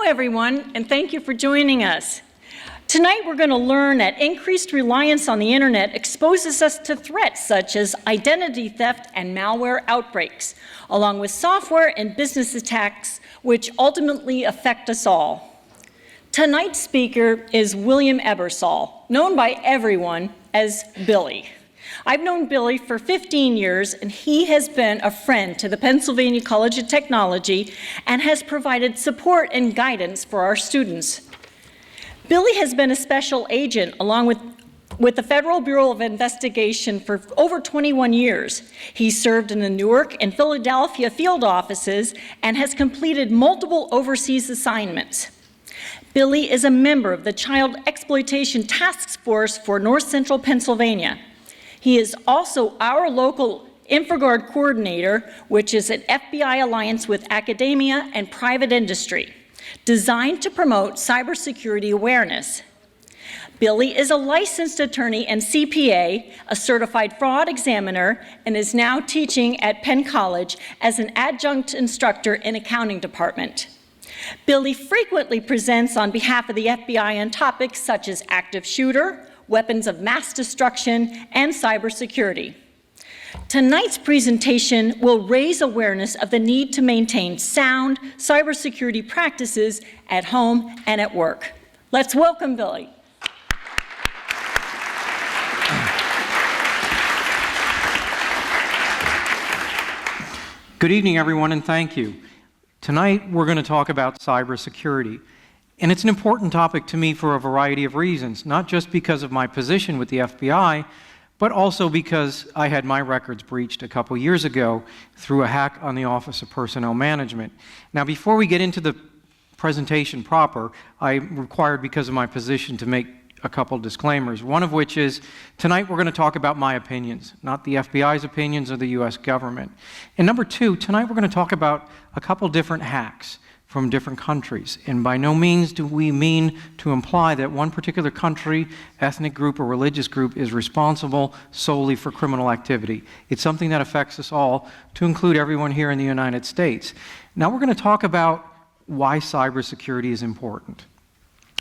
everyone, and thank you for joining us. Tonight we're going to learn that increased reliance on the internet exposes us to threats such as identity theft and malware outbreaks, along with software and business attacks which ultimately affect us all. Tonight's speaker is William Ebersol, known by everyone as Billy. I've known Billy for 15 years, and he has been a friend to the Pennsylvania College of Technology and has provided support and guidance for our students. Billy has been a special agent along with the Federal Bureau of Investigation for over 21 years. He served in the Newark and Philadelphia field offices and has completed multiple overseas assignments. Billy is a member of the Child Exploitation Task Force for North Central Pennsylvania. He is also our local InfraGard coordinator, which is an FBI alliance with academia and private industry, designed to promote cybersecurity awareness. Billy is a licensed attorney and CPA, a certified fraud examiner, and is now teaching at Penn College as an adjunct instructor in accounting department. Billy frequently presents on behalf of the FBI on topics such as active shooter, weapons of mass destruction, and cybersecurity. Tonight's presentation will raise awareness of the need to maintain sound cybersecurity practices at home and at work. Let's welcome Billy. Good evening, everyone, and thank you. Tonight, we're going to talk about cybersecurity. And it's an important topic to me for a variety of reasons, not just because of my position with the FBI, but also because I had my records breached a couple years ago through a hack on the Office of Personnel Management. Now, before we get into the presentation proper, I'm required, because of my position, to make a couple disclaimers, one of which is tonight we're going to talk about my opinions, not the FBI's opinions or the U.S. government. And number two, tonight we're going to talk about a couple different hacks from different countries. And by no means do we mean to imply that one particular country, ethnic group, or religious group is responsible solely for criminal activity. It's something that affects us all, to include everyone here in the United States. Now we're going to talk about why cybersecurity is important.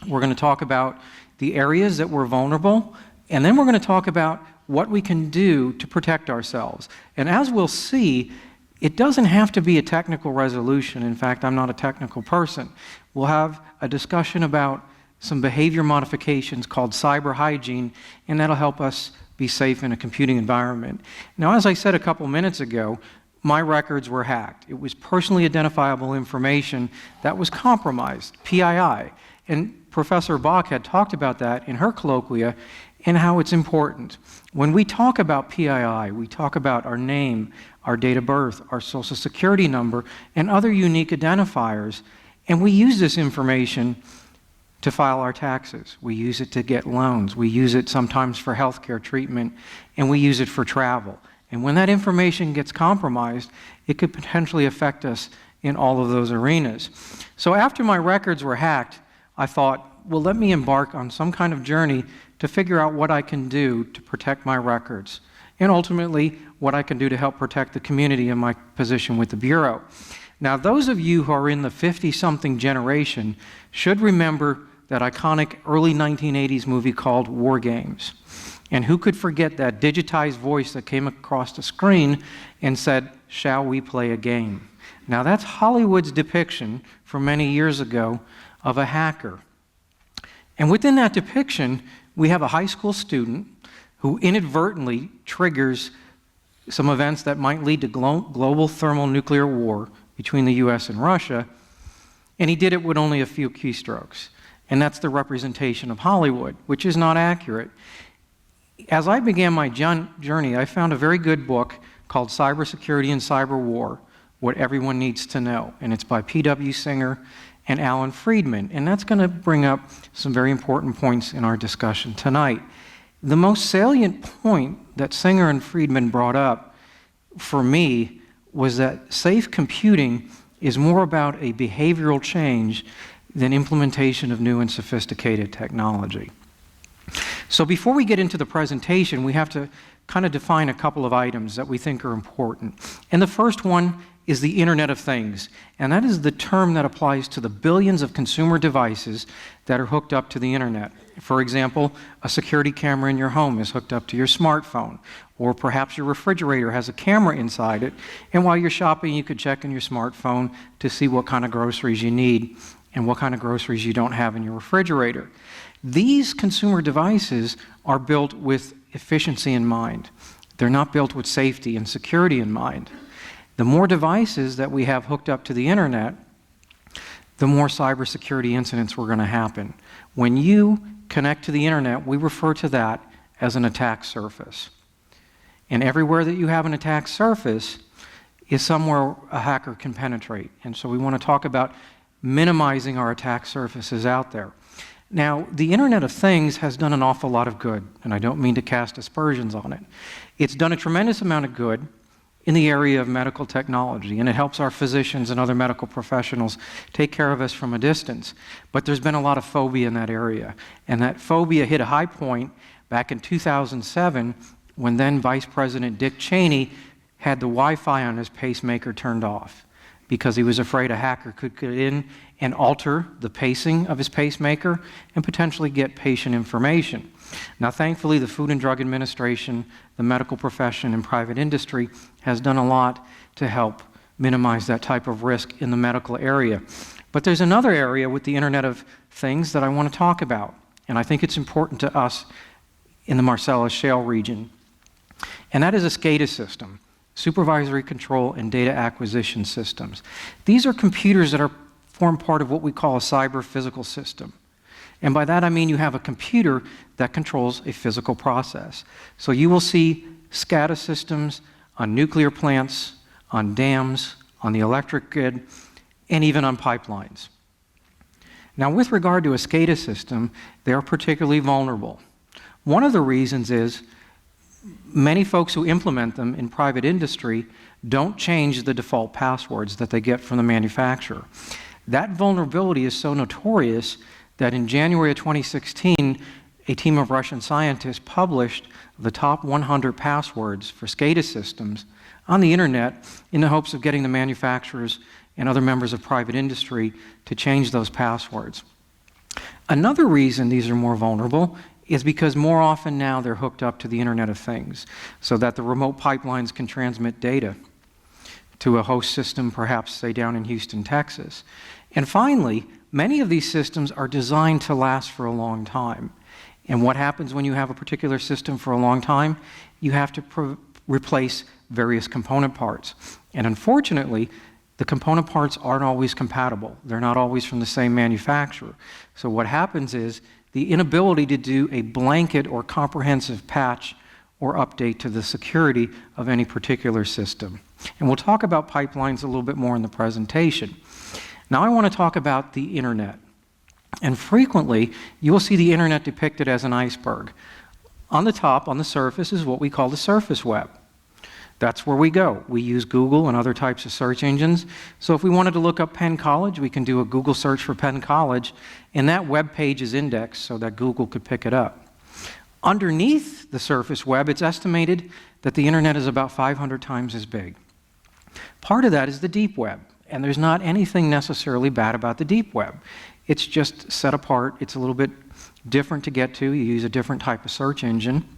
We're going to talk about the areas that we're vulnerable, and then we're going to talk about what we can do to protect ourselves. And as we'll see, it doesn't have to be a technical resolution. In fact, I'm not a technical person. We'll have a discussion about some behavior modifications called cyber hygiene, and that'll help us be safe in a computing environment. Now, as I said a couple minutes ago, my records were hacked. It was personally identifiable information that was compromised, PII. And Professor Bach had talked about that in her colloquia and how it's important. When we talk about PII, we talk about our name, our date of birth, our social security number, and other unique identifiers. And we use this information to file our taxes. We use it to get loans. We use it sometimes for healthcare treatment, and we use it for travel. And when that information gets compromised, it could potentially affect us in all of those arenas. So after my records were hacked, I thought, well, let me embark on some kind of journey to figure out what I can do to protect my records, and ultimately what I can do to help protect the community in my position with the Bureau. Now, those of you who are in the 50-something generation should remember that iconic early 1980s movie called War Games. And who could forget that digitized voice that came across the screen and said, "Shall we play a game?" Now, that's Hollywood's depiction from many years ago of a hacker. And within that depiction, we have a high school student who inadvertently triggers some events that might lead to global thermonuclear war between the US and Russia, and he did it with only a few keystrokes. And that's the representation of Hollywood, which is not accurate. As I began my journey, I found a very good book called Cybersecurity and Cyber War, What Everyone Needs to Know, and it's by P.W. Singer and Alan Friedman, and that's going to bring up some very important points in our discussion tonight. The most salient point that Singer and Friedman brought up for me was that safe computing is more about a behavioral change than implementation of new and sophisticated technology. So before we get into the presentation, we have to kind of define a couple of items that we think are important. And the first one is the Internet of Things, and that is the term that applies to the billions of consumer devices that are hooked up to the Internet. For example, a security camera in your home is hooked up to your smartphone, or perhaps your refrigerator has a camera inside it, and while you're shopping, you could check on your smartphone to see what kind of groceries you need and what kind of groceries you don't have in your refrigerator. These consumer devices are built with efficiency in mind. They're not built with safety and security in mind. The more devices that we have hooked up to the Internet, the more cybersecurity incidents were going to happen. When you connect to the Internet, we refer to that as an attack surface. And everywhere that you have an attack surface is somewhere a hacker can penetrate. And so we want to talk about minimizing our attack surfaces out there. Now, the Internet of Things has done an awful lot of good, and I don't mean to cast aspersions on it. It's done a tremendous amount of good in the area of medical technology, and it helps our physicians and other medical professionals take care of us from a distance. But there's been a lot of phobia in that area, and that phobia hit a high point back in 2007 when then Vice President Dick Cheney had the Wi-Fi on his pacemaker turned off because he was afraid a hacker could get in and alter the pacing of his pacemaker and potentially get patient information. Now, thankfully, the Food and Drug Administration, the medical profession, and private industry has done a lot to help minimize that type of risk in the medical area. But there's another area with the Internet of Things that I want to talk about, and I think it's important to us in the Marcellus Shale region, and that is a SCADA system, Supervisory Control and Data Acquisition Systems. These are computers that form part of what we call a cyber physical system. And by that I mean you have a computer that controls a physical process. So you will see SCADA systems on nuclear plants, on dams, on the electric grid, and even on pipelines. Now, with regard to a SCADA system, they are particularly vulnerable. One of the reasons is many folks who implement them in private industry don't change the default passwords that they get from the manufacturer. That vulnerability is so notorious that in January of 2016, a team of Russian scientists published the top 100 passwords for SCADA systems on the Internet in the hopes of getting the manufacturers and other members of private industry to change those passwords. Another reason these are more vulnerable is because more often now they're hooked up to the Internet of Things so that the remote pipelines can transmit data to a host system, perhaps, say, down in Houston, Texas. And finally, many of these systems are designed to last for a long time. And what happens when you have a particular system for a long time? You have to replace various component parts. And unfortunately, the component parts aren't always compatible. They're not always from the same manufacturer. So what happens is the inability to do a blanket or comprehensive patch or update to the security of any particular system. And we'll talk about pipelines a little bit more in the presentation. Now I want to talk about the Internet. And frequently, you will see the Internet depicted as an iceberg. On the top, on the surface, is what we call the surface web. That's where we go. We use Google and other types of search engines. So if we wanted to look up Penn College, we can do a Google search for Penn College, and that web page is indexed so that Google could pick it up. Underneath the surface web, it's estimated that the Internet is about 500 times as big. Part of that is the deep web, and there's not anything necessarily bad about the deep web. It's just set apart. It's a little bit different to get to. You use a different type of search engine.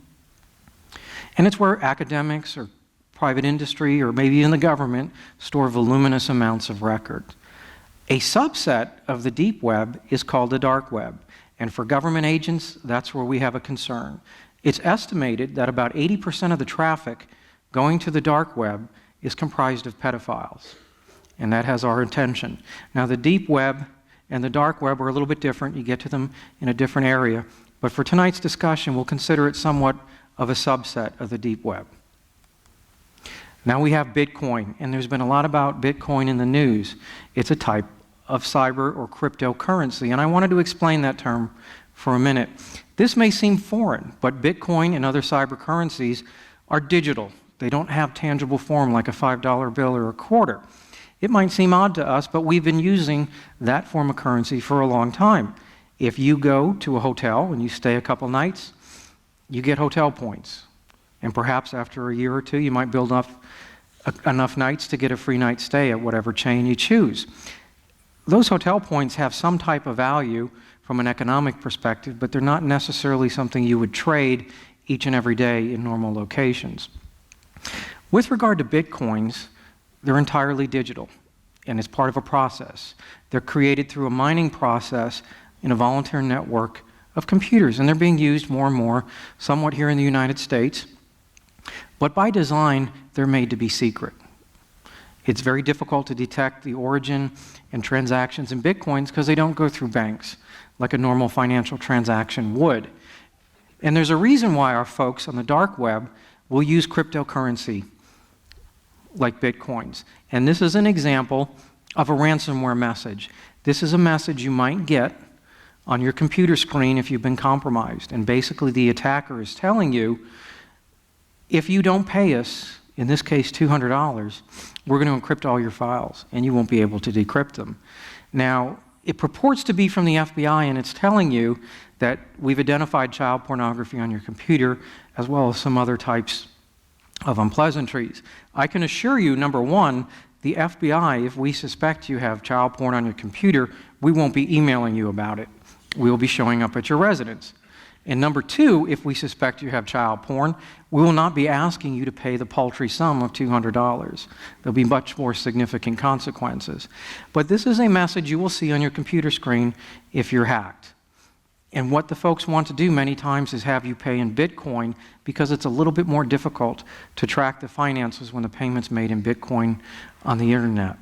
And it's where academics or private industry or maybe even the government store voluminous amounts of record. A subset of the deep web is called the dark web. And for government agents, that's where we have a concern. It's estimated that about 80% of the traffic going to the dark web is comprised of pedophiles. And that has our attention. Now, the deep web and the dark web are a little bit different. You get to them in a different area. But for tonight's discussion, we'll consider it somewhat of a subset of the deep web. Now we have Bitcoin, and there's been a lot about Bitcoin in the news. It's a type of cyber or cryptocurrency, and I wanted to explain that term for a minute. This may seem foreign, but Bitcoin and other cyber currencies are digital. They don't have tangible form like a $5 bill or a quarter. It might seem odd to us, but we've been using that form of currency for a long time. If you go to a hotel and you stay a couple nights, you get hotel points. And perhaps after a year or two, you might build up enough nights to get a free night stay at whatever chain you choose. Those hotel points have some type of value from an economic perspective, but they're not necessarily something you would trade each and every day in normal locations. With regard to Bitcoins, they're entirely digital, and it's part of a process. They're created through a mining process in a volunteer network of computers, and they're being used more and more, somewhat here in the United States. But by design, they're made to be secret. It's very difficult to detect the origin and transactions in Bitcoins because they don't go through banks like a normal financial transaction would. And there's a reason why our folks on the dark web will use cryptocurrency like Bitcoins. And this is an example of a ransomware message. This is a message you might get on your computer screen if you've been compromised. And basically the attacker is telling you, if you don't pay us, in this case $200, we're going to encrypt all your files and you won't be able to decrypt them. Now, it purports to be from the FBI, and it's telling you that we've identified child pornography on your computer as well as some other types of unpleasantries. I can assure you, number one, the FBI, if we suspect you have child porn on your computer, we won't be emailing you about it. We will be showing up at your residence. And number two, if we suspect you have child porn, we will not be asking you to pay the paltry sum of $200. There'll be much more significant consequences. But this is a message you will see on your computer screen if you're hacked. And what the folks want to do many times is have you pay in Bitcoin because it's a little bit more difficult to track the finances when the payment's made in Bitcoin on the internet.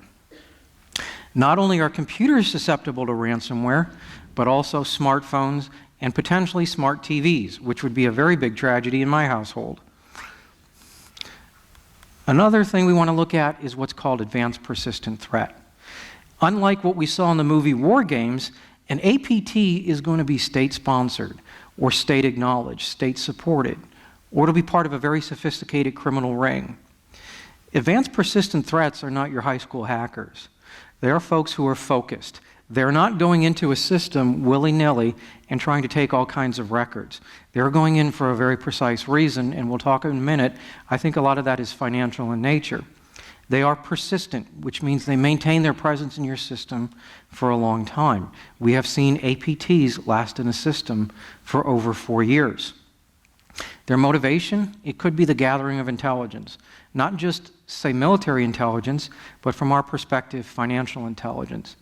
Not only are computers susceptible to ransomware, but also smartphones and potentially smart TVs, which would be a very big tragedy in my household. Another thing we want to look at is what's called advanced persistent threat. Unlike what we saw in the movie War Games, an APT is going to be state-sponsored or state-acknowledged, state-supported, or it'll be part of a very sophisticated criminal ring. Advanced persistent threats are not your high school hackers. They are folks who are focused. They're not going into a system willy-nilly and trying to take all kinds of records. They're going in for a very precise reason, and we'll talk in a minute. I think a lot of that is financial in nature. They are persistent, which means they maintain their presence in your system for a long time. We have seen APTs last in a system for over 4 years. Their motivation, it could be the gathering of intelligence. Not just, say, military intelligence, but from our perspective, financial intelligence.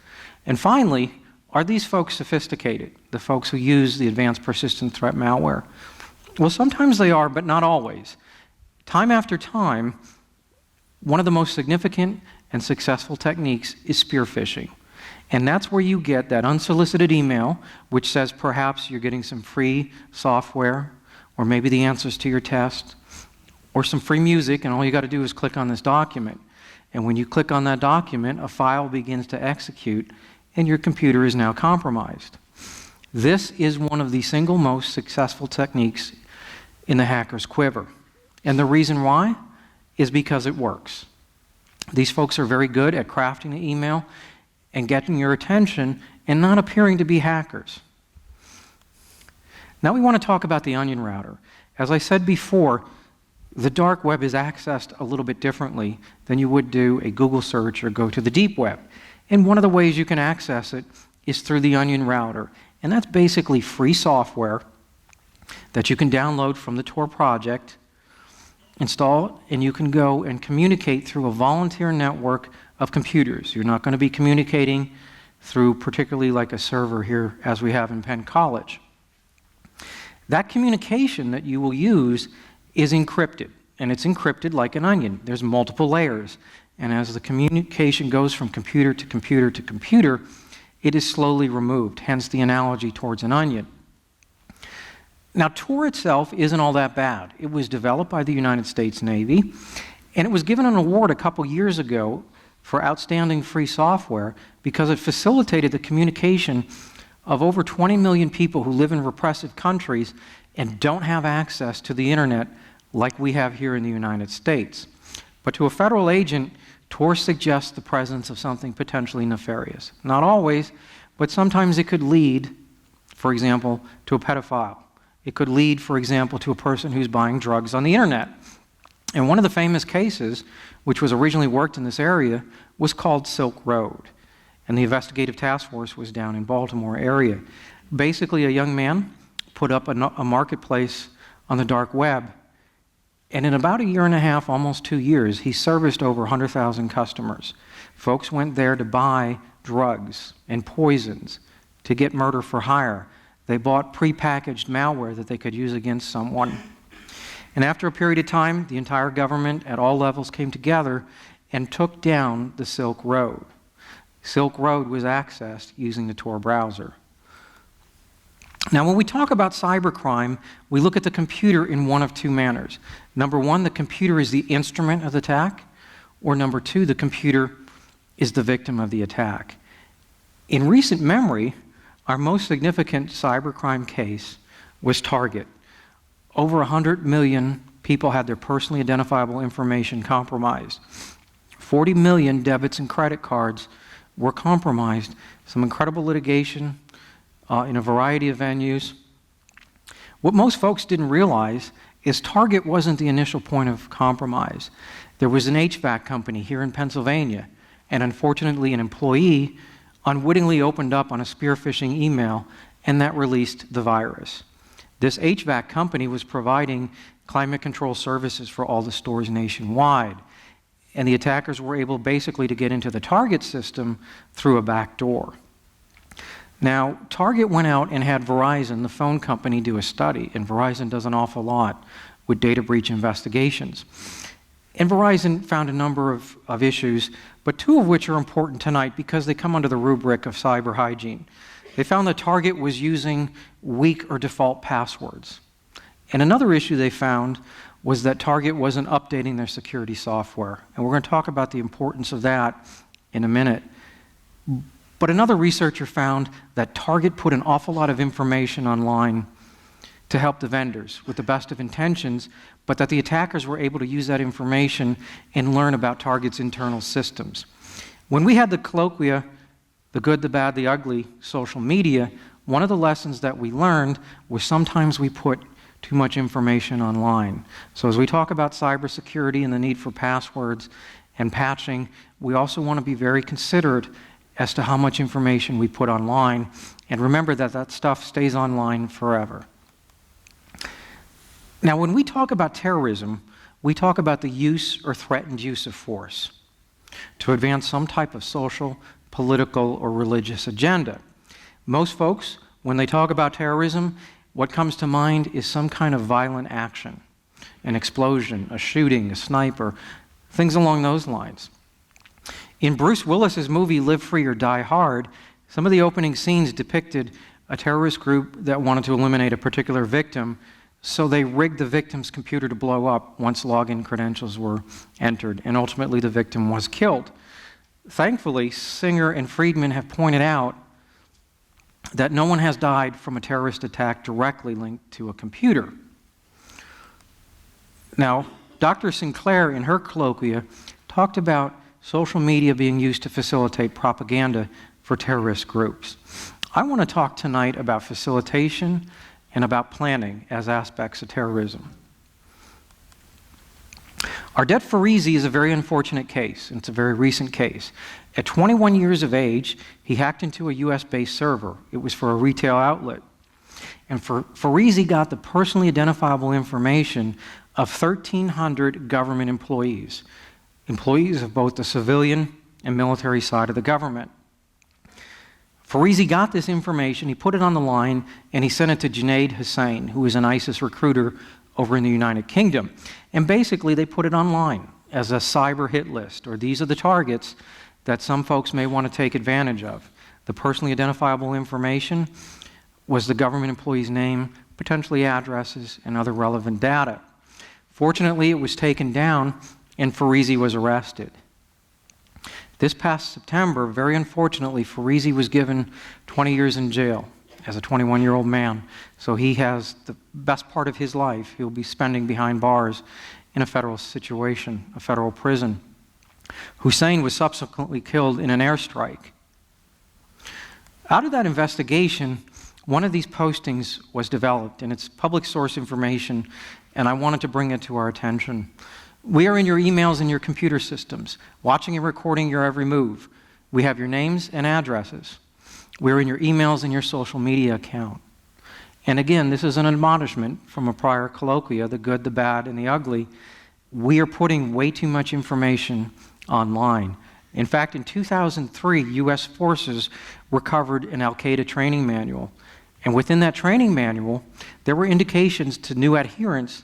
And finally, are these folks sophisticated, the folks who use the advanced persistent threat malware? Well, sometimes they are, but not always. Time after time, one of the most significant and successful techniques is spear phishing. And that's where you get that unsolicited email, which says perhaps you're getting some free software, or maybe the answers to your test, or some free music, and all you got to do is click on this document. And when you click on that document, a file begins to execute, and your computer is now compromised. This is one of the single most successful techniques in the hacker's quiver. And the reason why is because it works. These folks are very good at crafting the email and getting your attention and not appearing to be hackers. Now we want to talk about the onion router. As I said before, the dark web is accessed a little bit differently than you would do a Google search or go to the deep web. And one of the ways you can access it is through the Onion router. And that's basically free software that you can download from the Tor project, install it, and you can go and communicate through a volunteer network of computers. You're not going to be communicating through particularly like a server here as we have in Penn College. That communication that you will use is encrypted, and it's encrypted like an onion. There's multiple layers. And as the communication goes from computer to computer to computer, it is slowly removed, hence the analogy towards an onion. Now, Tor itself isn't all that bad. It was developed by the United States Navy, and it was given an award a couple years ago for outstanding free software because it facilitated the communication of over 20 million people who live in repressive countries and don't have access to the internet like we have here in the United States. But to a federal agent, Tor suggests the presence of something potentially nefarious. Not always, but sometimes it could lead, for example, to a pedophile. It could lead, for example, to a person who's buying drugs on the internet. And one of the famous cases, which was originally worked in this area, was called Silk Road. And the investigative task force was down in Baltimore area. Basically, a young man put up a marketplace on the dark web. And in about a year and a half, almost 2 years, he serviced over 100,000 customers. Folks went there to buy drugs and poisons, to get murder for hire. They bought prepackaged malware that they could use against someone. And after a period of time, the entire government at all levels came together and took down the Silk Road. Silk Road was accessed using the Tor browser. Now, when we talk about cybercrime, we look at the computer in one of two manners. Number one, the computer is the instrument of the attack, or number two, the computer is the victim of the attack. In recent memory, our most significant cybercrime case was Target. Over 100 million people had their personally identifiable information compromised. 40 million debits and credit cards were compromised. Some incredible litigation in a variety of venues. What most folks didn't realize is Target wasn't the initial point of compromise. There was an HVAC company here in Pennsylvania, and unfortunately an employee unwittingly opened up on a spear phishing email, and that released the virus. This HVAC company was providing climate control services for all the stores nationwide, and the attackers were able basically to get into the Target system through a back door. Now, Target went out and had Verizon, the phone company, do a study, and Verizon does an awful lot with data breach investigations. And Verizon found a number of issues, but two of which are important tonight because they come under the rubric of cyber hygiene. They found that Target was using weak or default passwords. And another issue they found was that Target wasn't updating their security software. And we're going to talk about the importance of that in a minute. But another researcher found that Target put an awful lot of information online to help the vendors with the best of intentions, but that the attackers were able to use that information and learn about Target's internal systems. When we had the colloquia, the good, the bad, the ugly, social media, one of the lessons that we learned was sometimes we put too much information online. So as we talk about cybersecurity and the need for passwords and patching, we also want to be very considerate as to how much information we put online, and remember that that stuff stays online forever. Now, when we talk about terrorism, we talk about the use or threatened use of force to advance some type of social, political, or religious agenda. Most folks, when they talk about terrorism, what comes to mind is some kind of violent action, an explosion, a shooting, a sniper, things along those lines. In Bruce Willis's movie Live Free or Die Hard, some of the opening scenes depicted a terrorist group that wanted to eliminate a particular victim, so they rigged the victim's computer to blow up once login credentials were entered, and ultimately the victim was killed. Thankfully, Singer and Friedman have pointed out that no one has died from a terrorist attack directly linked to a computer. Now, Dr. Sinclair, in her colloquia, talked about social media being used to facilitate propaganda for terrorist groups. I want to talk tonight about facilitation and about planning as aspects of terrorism. Ardet Farizi is a very unfortunate case, and it's a very recent case. At 21 years of age, he hacked into a US-based server. It was for a retail outlet. And Farizi got the personally identifiable information of 1,300 government employees of both the civilian and military side of the government. Farizi got this information, he put it on the line, and he sent it to Junaid Hussain, who is an ISIS recruiter over in the United Kingdom. And basically, they put it online as a cyber hit list, or these are the targets that some folks may want to take advantage of. The personally identifiable information was the government employee's name, potentially addresses, and other relevant data. Fortunately, it was taken down, and Farizi was arrested. This past September, very unfortunately, Farizi was given 20 years in jail as a 21-year-old man. So he has the best part of his life he'll be spending behind bars in a federal situation, a federal prison. Hussain was subsequently killed in an airstrike. Out of that investigation, one of these postings was developed, and it's public source information, and I wanted to bring it to our attention. We are in your emails and your computer systems, watching and recording your every move. We have your names and addresses. We're in your emails and your social media account. And again, this is an admonishment from a prior colloquia, the good, the bad, and the ugly. We are putting way too much information online. In fact, in 2003, U.S. forces recovered an Al-Qaeda training manual. And within that training manual, there were indications to new adherents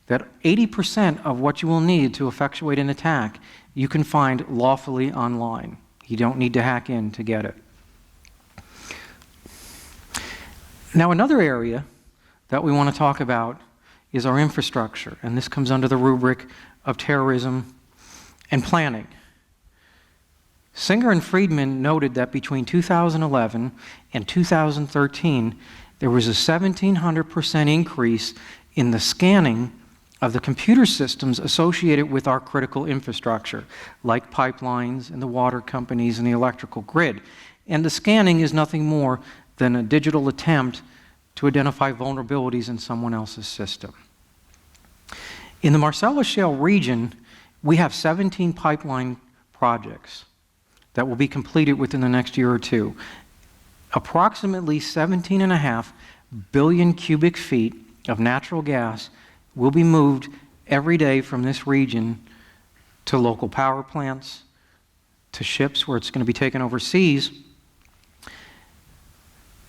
that 80% of what you will need to effectuate an attack, you can find lawfully online. You don't need to hack in to get it. Now, another area that we want to talk about is our infrastructure, and this comes under the rubric of terrorism and planning. Singer and Friedman noted that between 2011 and 2013, there was a 1,700% increase in the scanning of the computer systems associated with our critical infrastructure, like pipelines and the water companies and the electrical grid. And the scanning is nothing more than a digital attempt to identify vulnerabilities in someone else's system. In the Marcellus Shale region, we have 17 pipeline projects that will be completed within the next year or two. Approximately 17.5 billion cubic feet of natural gas will be moved every day from this region to local power plants, to ships where it's going to be taken overseas.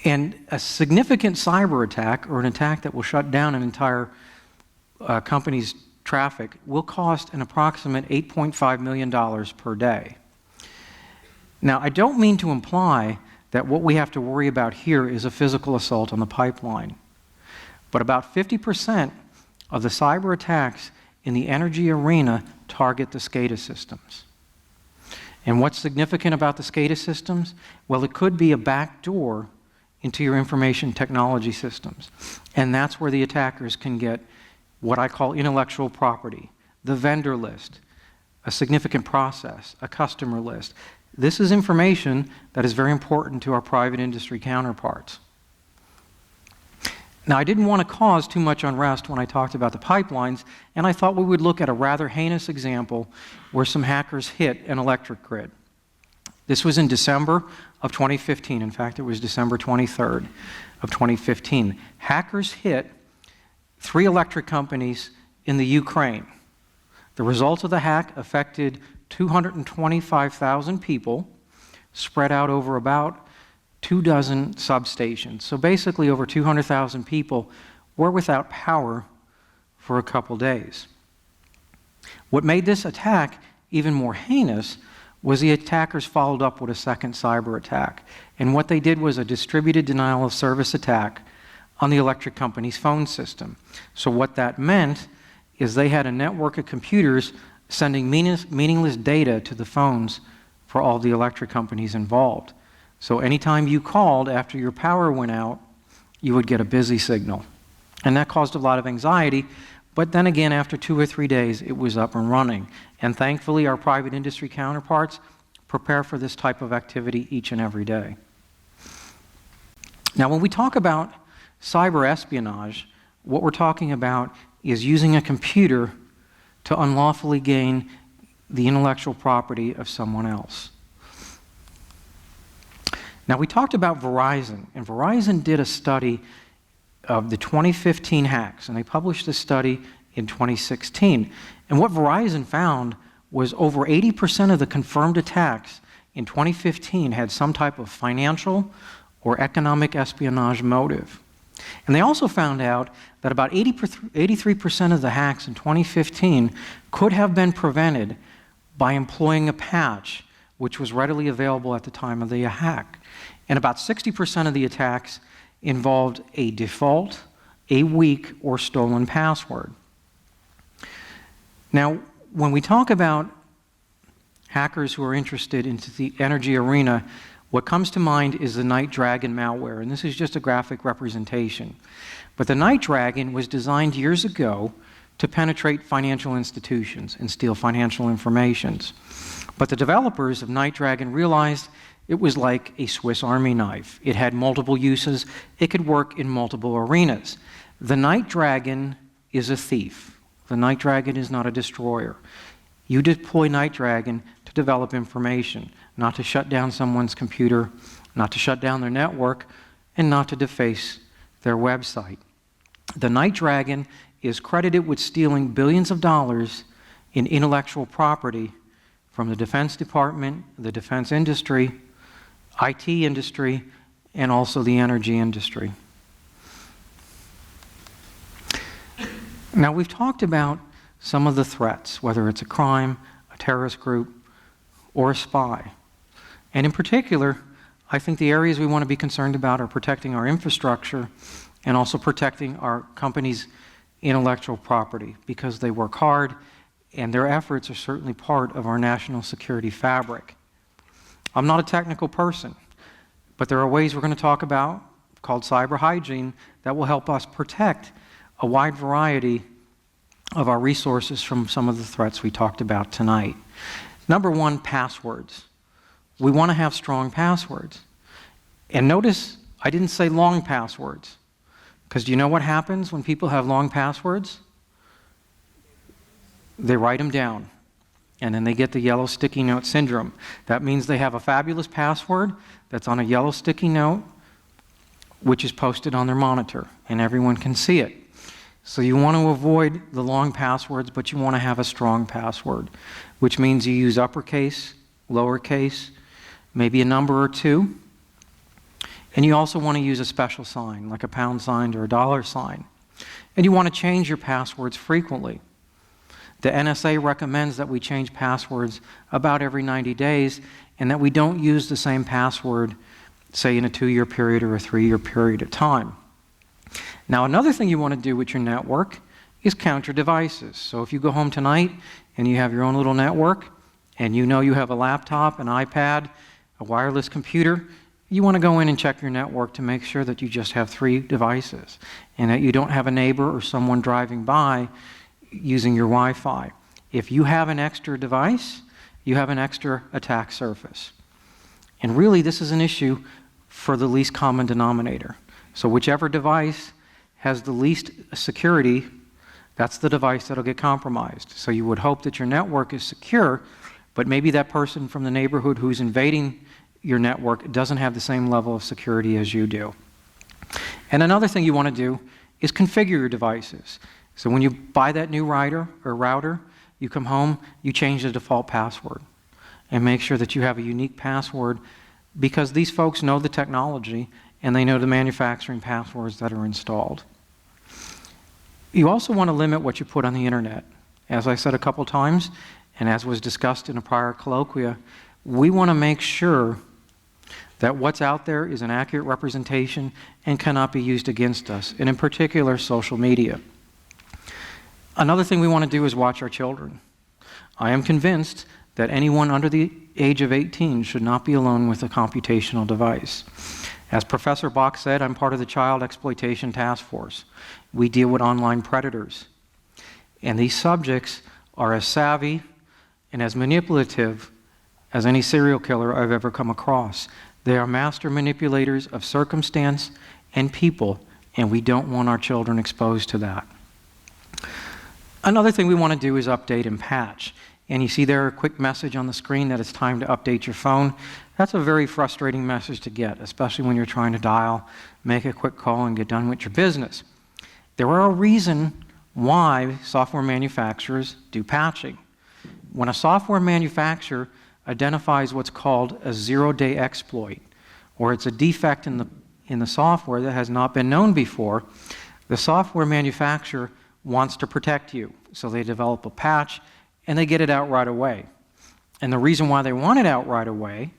And a significant cyber attack, or an attack that will shut down an entire company's traffic, will cost an approximate $8.5 million per day. Now, I don't mean to imply that what we have to worry about here is a physical assault on the pipeline, but about 50% of the cyber attacks in the energy arena target the SCADA systems. And what's significant about the SCADA systems? Well, it could be a back door into your information technology systems. And that's where the attackers can get what I call intellectual property, the vendor list, a significant process, a customer list. This is information that is very important to our private industry counterparts. Now, I didn't want to cause too much unrest when I talked about the pipelines, and I thought we would look at a rather heinous example where some hackers hit an electric grid. This was in December of 2015. In fact, it was December 23rd of 2015. Hackers hit 3 electric companies in the Ukraine. The results of the hack affected 225,000 people spread out over about 24 substations. So basically over 200,000 people were without power for a couple days. What made this attack even more heinous was the attackers followed up with a second cyber attack. And what they did was a distributed denial of service attack on the electric company's phone system. So what that meant is they had a network of computers sending meaningless data to the phones for all the electric companies involved. So anytime you called after your power went out, you would get a busy signal. And that caused a lot of anxiety, but then again, after 2 or 3 days, it was up and running. And thankfully, our private industry counterparts prepare for this type of activity each and every day. Now, when we talk about cyber espionage, what we're talking about is using a computer to unlawfully gain the intellectual property of someone else. Now, we talked about Verizon, and Verizon did a study of the 2015 hacks, and they published this study in 2016. And what Verizon found was over 80% of the confirmed attacks in 2015 had some type of financial or economic espionage motive. And they also found out that about 83% of the hacks in 2015 could have been prevented by employing a patch which was readily available at the time of the hack. And about 60% of the attacks involved a default, a weak, or stolen password. Now, when we talk about hackers who are interested into the energy arena, what comes to mind is the Night Dragon malware, and this is just a graphic representation. But the Night Dragon was designed years ago to penetrate financial institutions and steal financial information. But the developers of Night Dragon realized it was like a Swiss Army knife. It had multiple uses. It could work in multiple arenas. The Night Dragon is a thief. The Night Dragon is not a destroyer. You deploy Night Dragon to develop information, not to shut down someone's computer, not to shut down their network, and not to deface their website. The Night Dragon is credited with stealing billions of dollars in intellectual property from the Defense Department, the defense industry, IT industry, and also the energy industry. Now, we've talked about some of the threats, whether it's a crime, a terrorist group, or a spy. And in particular, I think the areas we want to be concerned about are protecting our infrastructure and also protecting our company's intellectual property, because they work hard and their efforts are certainly part of our national security fabric. I'm not a technical person, but there are ways we're going to talk about called cyber hygiene that will help us protect a wide variety of our resources from some of the threats we talked about tonight. Number one, passwords. We want to have strong passwords. And notice I didn't say long passwords, because do you know what happens when people have long passwords? They write them down, and then they get the yellow sticky note syndrome. That means they have a fabulous password that's on a yellow sticky note, which is posted on their monitor, and everyone can see it. So you want to avoid the long passwords, but you want to have a strong password, which means you use uppercase, lowercase, maybe a number or two. And you also want to use a special sign, like a pound sign or a dollar sign. And you want to change your passwords frequently. The NSA recommends that we change passwords about every 90 days, and that we don't use the same password, say, in a 2-year period or a 3-year period of time. Now, another thing you want to do with your network is count your devices. So if you go home tonight and you have your own little network, and you know you have a laptop, an iPad, a wireless computer, you want to go in and check your network to make sure that you just have 3 devices and that you don't have a neighbor or someone driving by using your Wi-Fi. If you have an extra device, you have an extra attack surface. And really, this is an issue for the least common denominator. So whichever device has the least security, that's the device that'll get compromised. So you would hope that your network is secure, but maybe that person from the neighborhood who's invading your network doesn't have the same level of security as you do. And another thing you want to do is configure your devices. So when you buy that new router, you come home, you change the default password and make sure that you have a unique password, because these folks know the technology and they know the manufacturing passwords that are installed. You also want to limit what you put on the internet. As I said a couple times, and as was discussed in a prior colloquia, we want to make sure that what's out there is an accurate representation and cannot be used against us, and in particular, social media. Another thing we want to do is watch our children. I am convinced that anyone under the age of 18 should not be alone with a computational device. As Professor Bach said, I'm part of the Child Exploitation Task Force. We deal with online predators. And these subjects are as savvy and as manipulative as any serial killer I've ever come across. They are master manipulators of circumstance and people, and we don't want our children exposed to that. Another thing we want to do is update and patch. And you see there a quick message on the screen that it's time to update your phone. That's a very frustrating message to get, especially when you're trying to dial, make a quick call, and get done with your business. There are a reason why software manufacturers do patching. When a software manufacturer identifies what's called a zero-day exploit, or it's a defect in the software that has not been known before, the software manufacturer wants to protect you. So they develop a patch and they get it out right away. And the reason why they want it out right away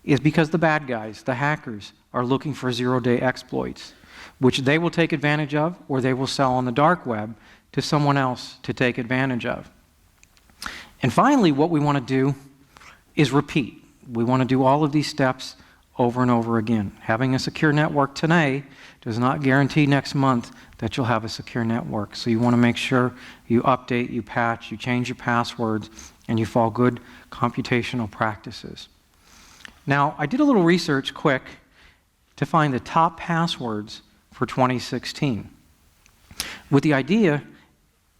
is because the bad guys, the hackers, are looking for zero-day exploits, which they will take advantage of, or they will sell on the dark web to someone else to take advantage of. And finally, what we want to do is repeat. We want to do all of these steps over and over again. Having a secure network today does not guarantee next month that you'll have a secure network. So you want to make sure you update, you patch, you change your passwords, and you follow good computational practices. Now, I did a little research quick to find the top passwords for 2016, with the idea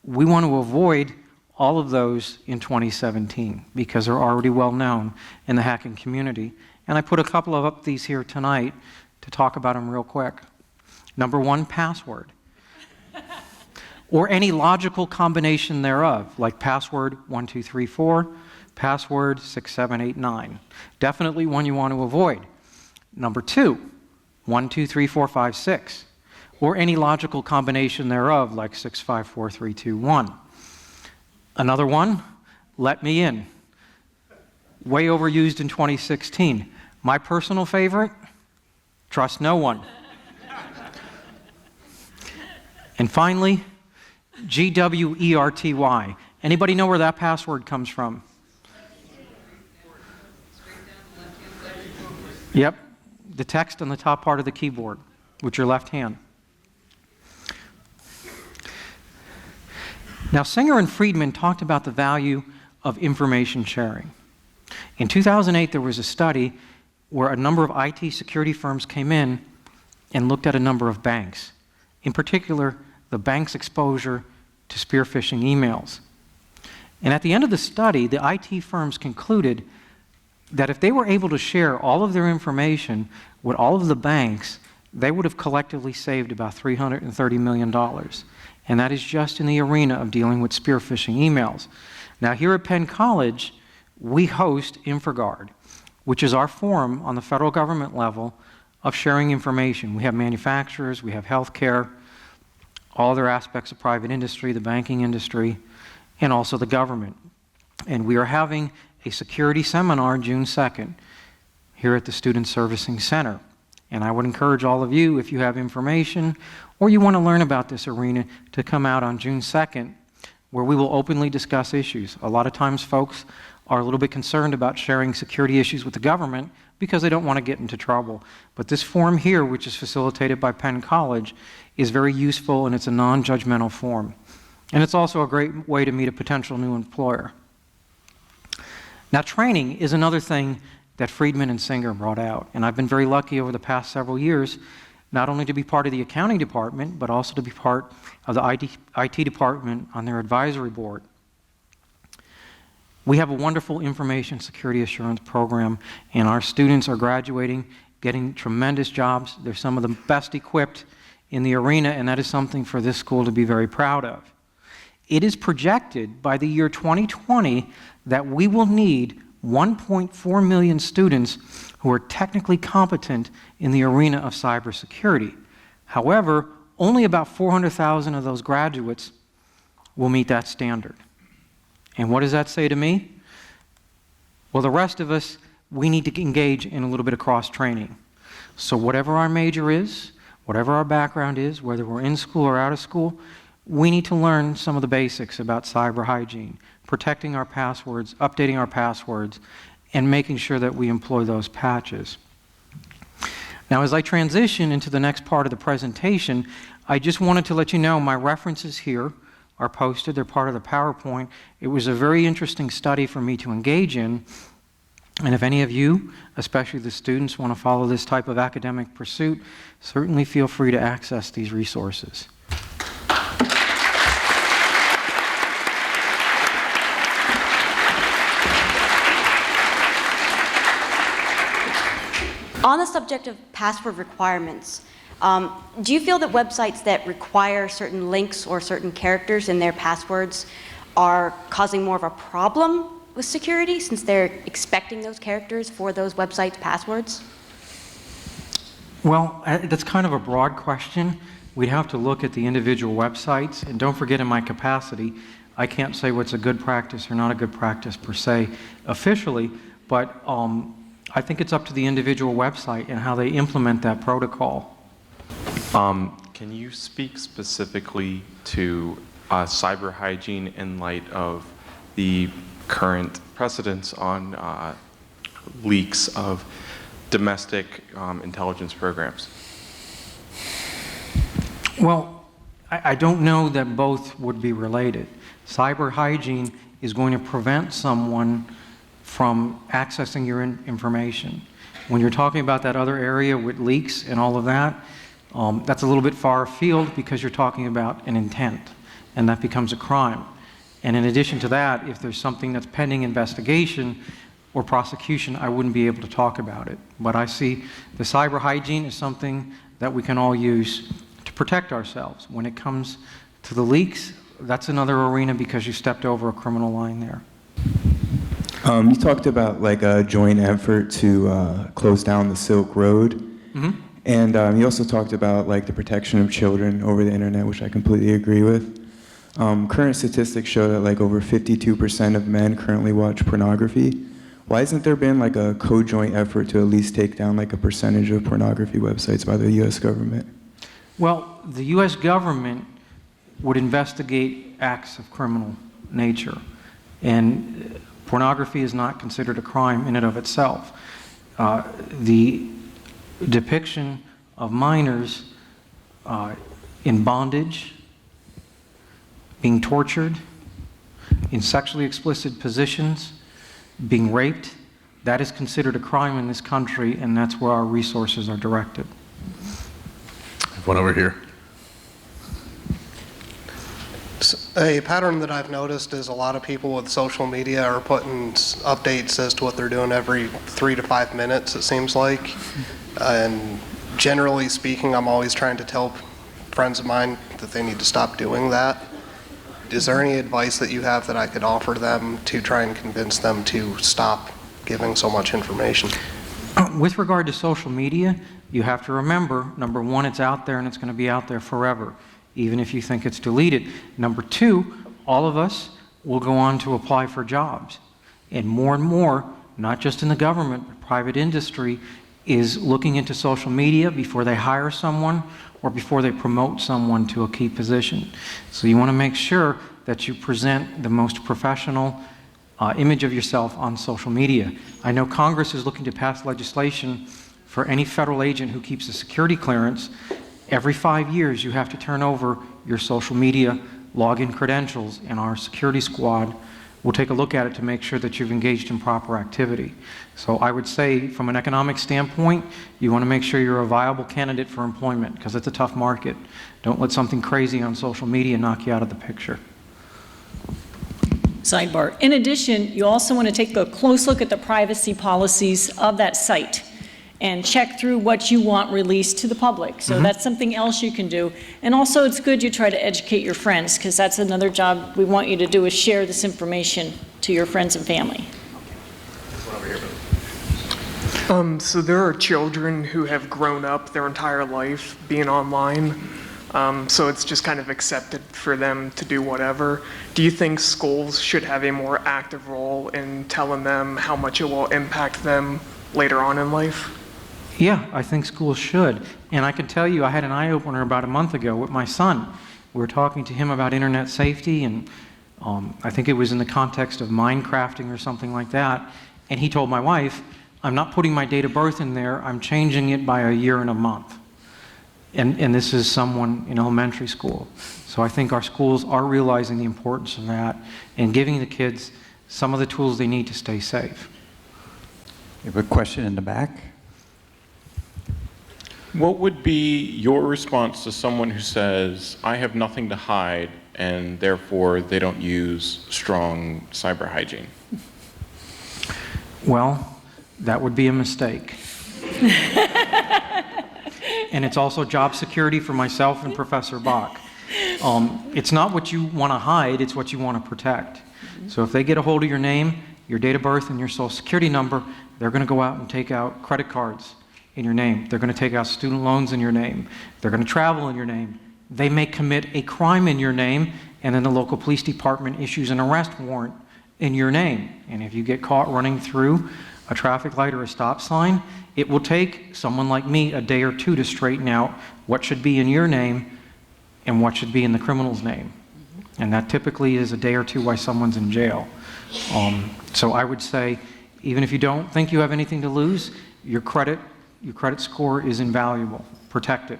We want to avoid all of those in 2017 because they're already well known in the hacking community. And I put a couple of these here tonight to talk about them real quick. Number one, password. Or any logical combination thereof, like password 1234, password 6789. Definitely one you want to avoid. Number two, 123456. Or any logical combination thereof, like 654321. Another one, let me in. Way overused in 2016. My personal favorite, trust no one. And finally, GWERTY. Anybody know where that password comes from? Yep, the text on the top part of the keyboard with your left hand. Now, Singer and Friedman talked about the value of information sharing. In 2008, there was a study where a number of IT security firms came in and looked at a number of banks. In particular, the bank's exposure to spear phishing emails. And at the end of the study, the IT firms concluded that if they were able to share all of their information with all of the banks, they would have collectively saved about $330 million. And that is just in the arena of dealing with spear phishing emails. Now, here at Penn College, we host InfraGard, which is our forum on the federal government level of sharing information. We have manufacturers, we have healthcare, all other aspects of private industry, the banking industry, and also the government. And we are having a security seminar June 2nd here at the Student Servicing Center. And I would encourage all of you, if you have information or you want to learn about this arena, to come out on June 2nd, where we will openly discuss issues. A lot of times folks are a little bit concerned about sharing security issues with the government because they don't want to get into trouble. But this forum here, which is facilitated by Penn College, is very useful, and it's a non-judgmental forum. And it's also a great way to meet a potential new employer. Now, training is another thing that Friedman and Singer brought out. And I've been very lucky over the past several years not only to be part of the accounting department, but also to be part of the IT department on their advisory board. We have a wonderful information security assurance program, and our students are graduating, getting tremendous jobs. They're some of the best equipped in the arena, and that is something for this school to be very proud of. It is projected by the year 2020 that we will need 1.4 million students who are technically competent in the arena of cybersecurity. However, only about 400,000 of those graduates will meet that standard. And what does that say to me? Well, the rest of us, we need to engage in a little bit of cross-training. So whatever our major is, whatever our background is, whether we're in school or out of school, we need to learn some of the basics about cyber hygiene, protecting our passwords, updating our passwords, and making sure that we employ those patches. Now, as I transition into the next part of the presentation, I just wanted to let you know my references here are posted. They're part of the PowerPoint. It was a very interesting study for me to engage in. And if any of you, especially the students, want to follow this type of academic pursuit, certainly feel free to access these resources. On the subject of password requirements, do you feel that websites that require certain links or certain characters in their passwords are causing more of a problem with security since they're expecting those characters for those websites' passwords? Well, that's kind of a broad question. We'd have to look at the individual websites, and don't forget, in my capacity, I can't say what's a good practice or not a good practice per se officially, but I think it's up to the individual website and how they implement that protocol. Can you speak specifically to cyber hygiene in light of the current precedents on leaks of domestic intelligence programs? Well, I don't know that both would be related. Cyber hygiene is going to prevent someone from accessing your information. When you're talking about that other area with leaks and all of that, that's a little bit far afield because you're talking about an intent. and that becomes a crime. And in addition to that, if there's something that's pending investigation or prosecution, I wouldn't be able to talk about it. But I see the cyber hygiene as something that we can all use to protect ourselves. When it comes to the leaks, that's another arena because you stepped over a criminal line there. You talked about like a joint effort to close down the Silk Road. Mm-hmm. And you also talked about like the protection of children over the internet, which I completely agree with. Current statistics show that like over 52% of men currently watch pornography. Why hasn't there been like a co-joint effort to at least take down like a percentage of pornography websites by the U.S. government? Well, the U.S. government would investigate acts of criminal nature, and pornography is not considered a crime in and of itself. The depiction of minors in bondage, being tortured, in sexually explicit positions, being raped, that is considered a crime in this country, and that's where our resources are directed. I have one over here. A pattern that I've noticed is a lot of people with social media are putting updates as to what they're doing every 3 to 5 minutes, it seems like. And generally speaking, I'm always trying to tell friends of mine that they need to stop doing that. Is there any advice that you have that I could offer them to try and convince them to stop giving so much information? With regard to social media, you have to remember, number one, it's out there and it's going to be out there forever, even if you think it's deleted. Number two, all of us will go on to apply for jobs. And more, not just in the government, but private industry, is looking into social media before they hire someone or before they promote someone to a key position. So you want to make sure that you present the most professional image of yourself on social media. I know Congress is looking to pass legislation for any federal agent who keeps a security clearance. Every 5 years, you have to turn over your social media login credentials, and our security squad will take a look at it to make sure that you've engaged in proper activity. So I would say, from an economic standpoint, you want to make sure you're a viable candidate for employment, because it's a tough market. Don't let something crazy on social media knock you out of the picture. Sidebar. In addition, you also want to take a close look at the privacy policies of that site and check through what you want released to the public. So that's something else you can do. And also, it's good you try to educate your friends, because that's another job we want you to do, is share this information to your friends and family. So there are children who have grown up their entire life being online. So it's just kind of accepted for them to do whatever. Do you think schools should have a more active role in telling them how much it will impact them later on in life? Yeah, I think schools should. And I can tell you, I had an eye-opener about a month ago with my son. We were talking to him about internet safety, and I think it was in the context of Minecrafting or something like that. And he told my wife, I'm not putting my date of birth in there, I'm changing it by a year and a month. And this is someone in elementary school. So I think our schools are realizing the importance of that and giving the kids some of the tools they need to stay safe. You have a question in the back? What would be your response to someone who says, I have nothing to hide, and therefore they don't use strong cyber hygiene? Well, that would be a mistake. And it's also job security for myself and Professor Bach. It's not what you want to hide, it's what you want to protect. So if they get a hold of your name, your date of birth, and your social security number, they're going to go out and take out credit cards in your name. They're going to take out student loans in your name. They're going to travel in your name. They may commit a crime in your name, and then the local police department issues an arrest warrant in your name. And if you get caught running through a traffic light or a stop sign, it will take someone like me a day or two to straighten out what should be in your name and what should be in the criminal's name. And that typically is a day or two while someone's in jail. So I would say, even if you don't think you have anything to lose, your credit score is invaluable. Protect it.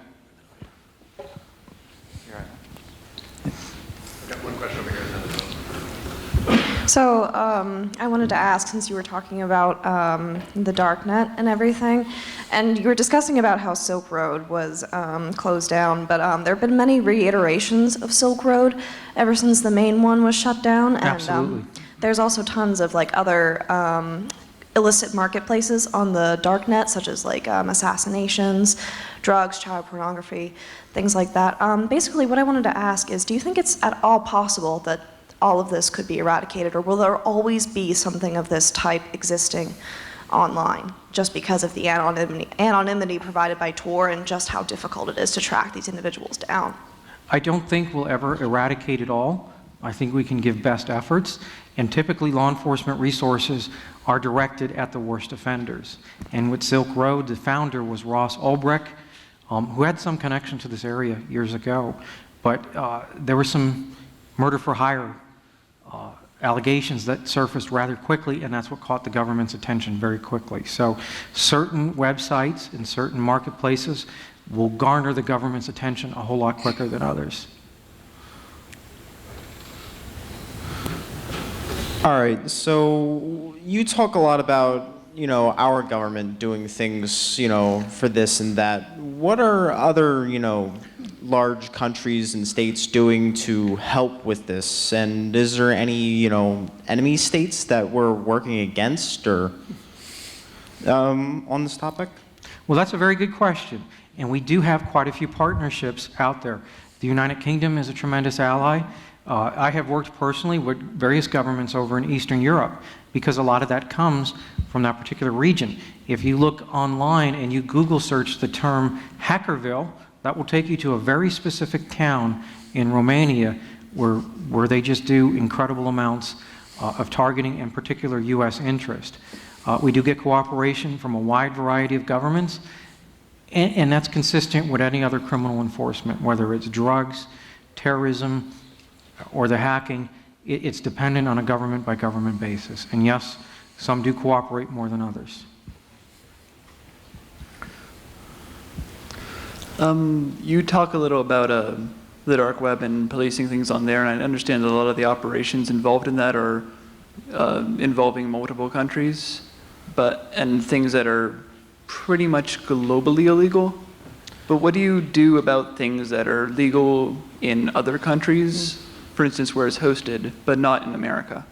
So I wanted to ask, since you were talking about the dark net and everything, And you were discussing about how Silk Road was closed down, but there have been many reiterations of Silk Road ever since the main one was shut down. And, Absolutely. there's also tons of like other illicit marketplaces on the dark net, such as like assassinations, drugs, child pornography, things like that. Basically, what I wanted to ask is, do you think it's at all possible that all of this could be eradicated, or will there always be something of this type existing online, just because of the anonymity provided by Tor and just how difficult it is to track these individuals down? I don't think we'll ever eradicate it all. I think we can give best efforts, and typically law enforcement resources are directed at the worst offenders. And with Silk Road, the founder was Ross Ulbricht, who had some connection to this area years ago, but there were some murder-for-hire allegations that surfaced rather quickly, and that's what caught the government's attention very quickly. So certain websites and certain marketplaces will garner the government's attention a whole lot quicker than others. All right, so you talk a lot about, our government doing things, for this and that. What are other, large countries and states doing to help with this? And is there any, enemy states that we're working against or on this topic? Well, that's a very good question, and we do have quite a few partnerships out there. The United Kingdom is a tremendous ally. I have worked personally with various governments over in Eastern Europe because a lot of that comes from that particular region. If you look online and you Google search the term Hackerville, that will take you to a very specific town in Romania where they just do incredible amounts of targeting and particular U.S. interest. We do get cooperation from a wide variety of governments, and that's consistent with any other criminal enforcement, whether it's drugs, terrorism, or the hacking. It's dependent on a government-by-government basis. And yes, some do cooperate more than others. You talk a little about the dark web and policing things on there, and I understand that a lot of the operations involved in that are involving multiple countries, and things that are pretty much globally illegal. But what do you do about things that are legal in other countries, for instance, where it's hosted, but not in America?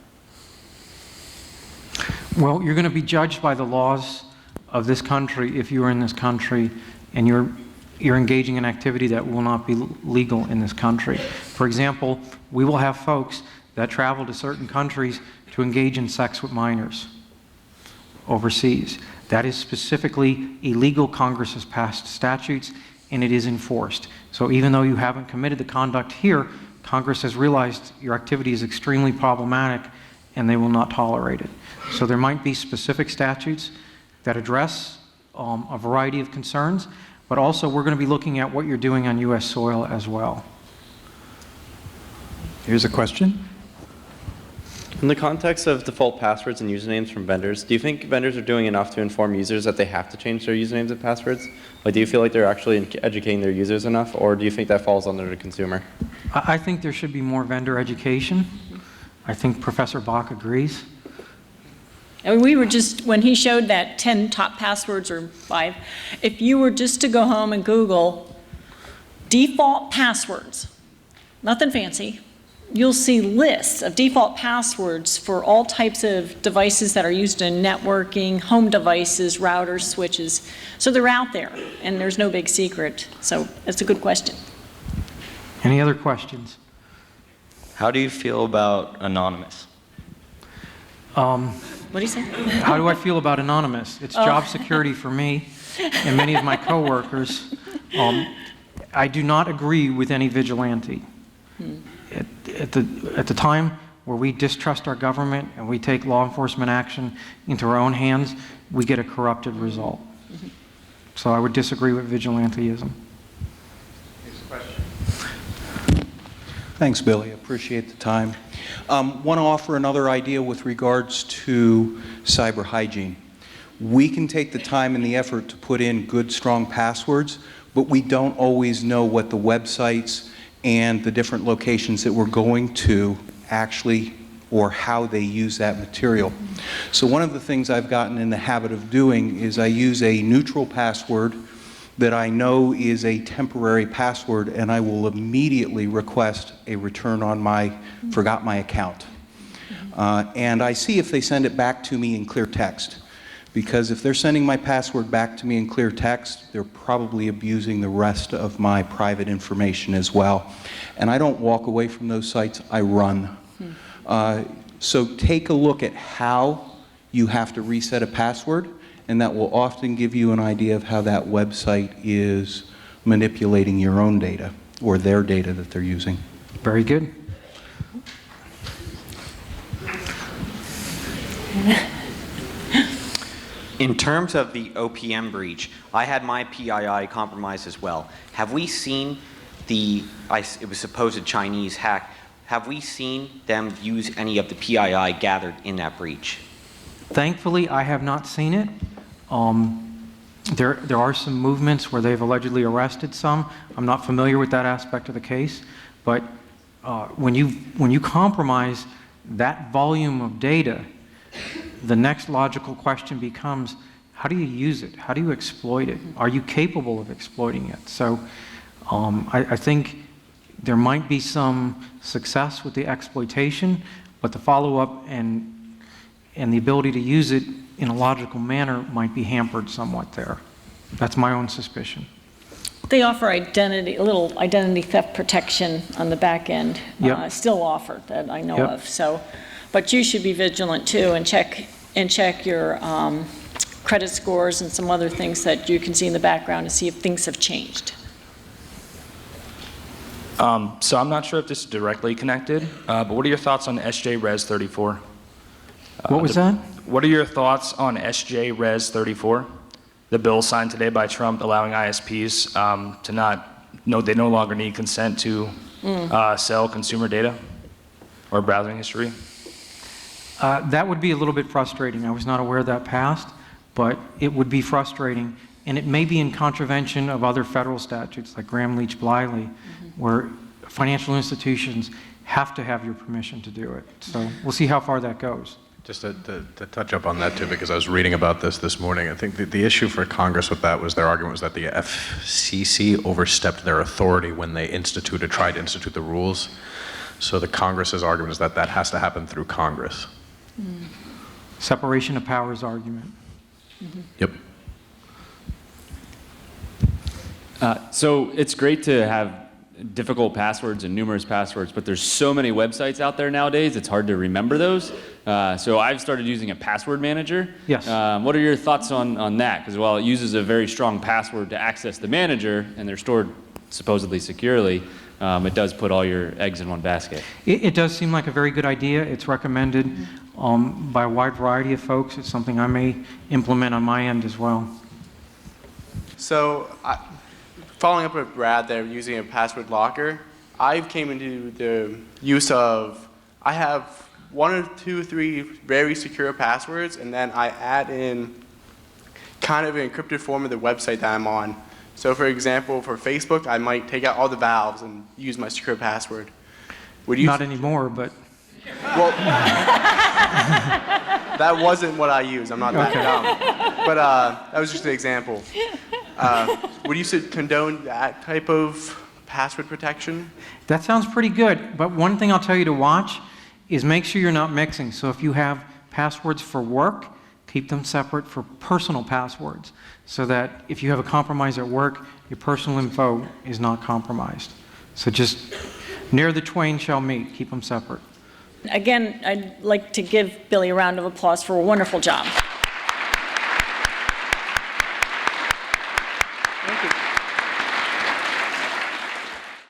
Well, you're going to be judged by the laws of this country if you are in this country and you're engaging in activity that will not be legal in this country. For example, we will have folks that travel to certain countries to engage in sex with minors overseas. That is specifically illegal. Congress has passed statutes and it is enforced. So even though you haven't committed the conduct here, Congress has realized your activity is extremely problematic and they will not tolerate it. So there might be specific statutes that address a variety of concerns, but also we're going to be looking at what you're doing on U.S. soil as well. Here's a question. In the context of default passwords and usernames from vendors, do you think vendors are doing enough to inform users that they have to change their usernames and passwords? Like, do you feel like they're actually educating their users enough, or do you think that falls under the consumer? I think there should be more vendor education. I think Professor Bach agrees. And we were just, when he showed that 10 top passwords or 5, if you were just to go home and Google default passwords, nothing fancy, you'll see lists of default passwords for all types of devices that are used in networking, home devices, routers, switches. So they're out there, and there's no big secret. So that's a good question. Any other questions? How do you feel about Anonymous? What do you say? How do I feel about Anonymous? It's job security for me and many of my coworkers. I do not agree with any vigilante. At the time where we distrust our government and we take law enforcement action into our own hands, we get a corrupted result. So I would disagree with vigilanteism. Thanks, Billy. Appreciate the time. Want to offer another idea with regards to cyber hygiene. We can take the time and the effort to put in good, strong passwords, but we don't always know what the websites and the different locations that we're going to actually or how they use that material. So one of the things I've gotten in the habit of doing is I use a neutral password that I know is a temporary password, and I will immediately request a return on my forgot my account. And I see if they send it back to me in clear text. Because if they're sending my password back to me in clear text, they're probably abusing the rest of my private information as well. And I don't walk away from those sites, I run. So take a look at how you have to reset a password, and that will often give you an idea of how that website is manipulating your own data or their data that they're using. Very good. In terms of the OPM breach, I had my PII compromised as well. Have we seen it was supposed Chinese hack, have we seen them use any of the PII gathered in that breach? Thankfully, I have not seen it. There are some movements where they've allegedly arrested some. I'm not familiar with that aspect of the case, but when you compromise that volume of data, the next logical question becomes, how do you use it? How do you exploit it? Are you capable of exploiting it? So I think there might be some success with the exploitation, but the follow-up and the ability to use it in a logical manner might be hampered somewhat there. That's my own suspicion. They offer a little identity theft protection on the back end, Yep. still offered that I know Yep. of. So, but you should be vigilant too and check your credit scores and some other things that you can see in the background to see if things have changed. So I'm not sure if this is directly connected, but what are your thoughts on SJ Res 34? What was that? What are your thoughts on SJ Res 34? The bill signed today by Trump allowing ISPs they no longer need consent to sell consumer data or browsing history? That would be a little bit frustrating. I was not aware that passed, but it would be frustrating. And it may be in contravention of other federal statutes like Gramm-Leach-Bliley, where financial institutions have to have your permission to do it. So we'll see how far that goes. Just to touch up on that too, because I was reading about this morning. I think the issue for Congress with that was their argument was that the FCC overstepped their authority when they tried to institute the rules. So the Congress's argument is that that has to happen through Congress. Separation of powers argument. Yep. So it's great to have difficult passwords and numerous passwords, but there's so many websites out there nowadays, it's hard to remember those. So I've started using a password manager. Yes. What are your thoughts on that? Because while it uses a very strong password to access the manager, and they're stored supposedly securely, it does put all your eggs in one basket. It does seem like a very good idea. It's recommended by a wide variety of folks. It's something I may implement on my end as well. So, following up with Brad there, using a password locker, I've came into the use of, I have 1 or 2, 3 very secure passwords, and then I add in kind of an encrypted form of the website that I'm on. So for example, for Facebook, I might take out all the valves and use my secure password. Would you? Not anymore, but. Well, that wasn't what I use. I'm not that dumb. But that was just an example. Would you condone that type of password protection? That sounds pretty good, but one thing I'll tell you to watch is make sure you're not mixing. So if you have passwords for work, keep them separate for personal passwords, so that if you have a compromise at work, your personal info is not compromised. So just near the twain shall meet, keep them separate. Again, I'd like to give Billy a round of applause for a wonderful job.